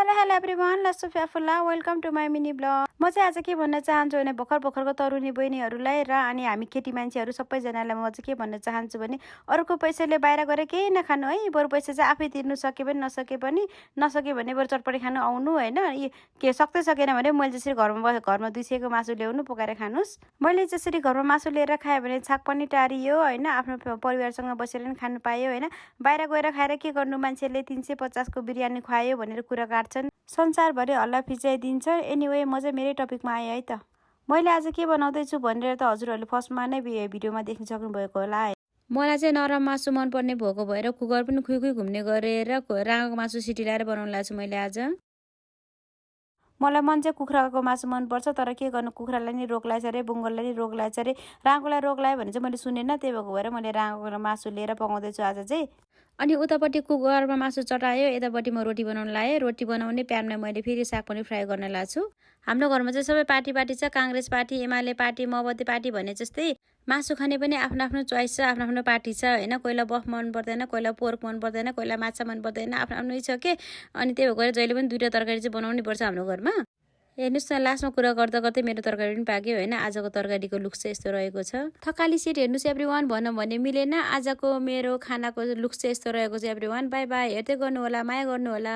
Hello everyone, लस्सु फ्याफुल्ला, welcome to my mini blog. म चाहिँ आज के भन्न चाहन्छु भने भर्खरको तरुनी बहिनीहरूलाई र अनि हामी केटी मान्छेहरू सबैजनालाई म चाहिँ के भन्न चाहन्छु भने अरूको पैसाले बाहिर गएर केही नखानु है। बरु पैसा चाहिँ आफै तिर्नु सके पनि नसके भने बरु चटपटी खानु आउनु होइन। के सक्दै सकेन भने मैले जसरी घरमा दुसिएको मासु ल्याउनु पकाएर खानुस्। मैले जसरी घरमा मासु लिएर खाएँ भने छाक पनि टारियो होइन, आफ्नो परिवारसँग बसेर पनि खानु पायो होइन। बाहिर गएर खाएर के गर्नु, मान्छेले 350 को बिरयानी खुवायो भनेर कुरा काट्छन्, संसारभरि हल्ला फिजाइदिन्छ। एनिवे म चाहिँ मेरै टपिकमा आएँ है त। मैले आज के बनाउँदैछु भनेर त हजुरहरूले फर्स्टमा नै भिडियोमा देख्न सक्नुभएको होला है। मलाई चाहिँ नरम मासु मनपर्ने भएको भएर कुकर पनि खुइ घुम्ने गरेर राँगोको मासु सिटी ल्याएर बनाउनु लाग्छु मैले आज। मलाई मन चाहिँ कुखुराको मासु मनपर्छ, तर के गर्नु, कुखुरालाई नि रोग लाग्छ अरे, बुङ्गललाई नि रोग लाग्छ अरे, राँगोलाई रोग लाग्यो भने चाहिँ मैले सुनेन। त्यही भएको भएर मैले राँगोको मासु लिएर पकाउँदैछु आज चाहिँ। अनि उतापट्टि कुकरमा मासु चटायो, यतापट्टि म रोटी बनाउन लाएँ। रोटी बनाउने प्यानमा मैले फेरि साग पनि फ्राई गर्न लाग्छु। हाम्रो घरमा चाहिँ सबै पार्टी छ, काङ्ग्रेस पार्टी, एमाले पार्टी, माओवादी पार्टी भने जस्तै मासु खाने पनि आफ्नो चोइस छ, आफ्नो पार्टी छ होइन। कोहीलाई बफ मन पर्दैन, कोहीलाई पोर्क मन पर्दैन, कोहीलाई माछा मन पर्दैन, आफ्नै छ के। अनि त्यही भएर जहिले पनि दुईवटा तरकारी चाहिँ बनाउनै पर्छ हाम्रो घरमा। हेर्नुहोस् न, लास्टमा कुरा गर्दा गर्दै मेरो तरकारी पनि पाक्यो होइन। आजको तरकारीको लुक्स चाहिँ यस्तो रहेको छ। थकाली सिट हेर्नुहोस् एभ्रिवान, भनौँ भने मिलेन। आजको मेरो खानाको लुक्स चाहिँ यस्तो रहेको छ एभ्रिवान। बाई बाई, हेर्दै गर्नु होला, माया गर्नु होला।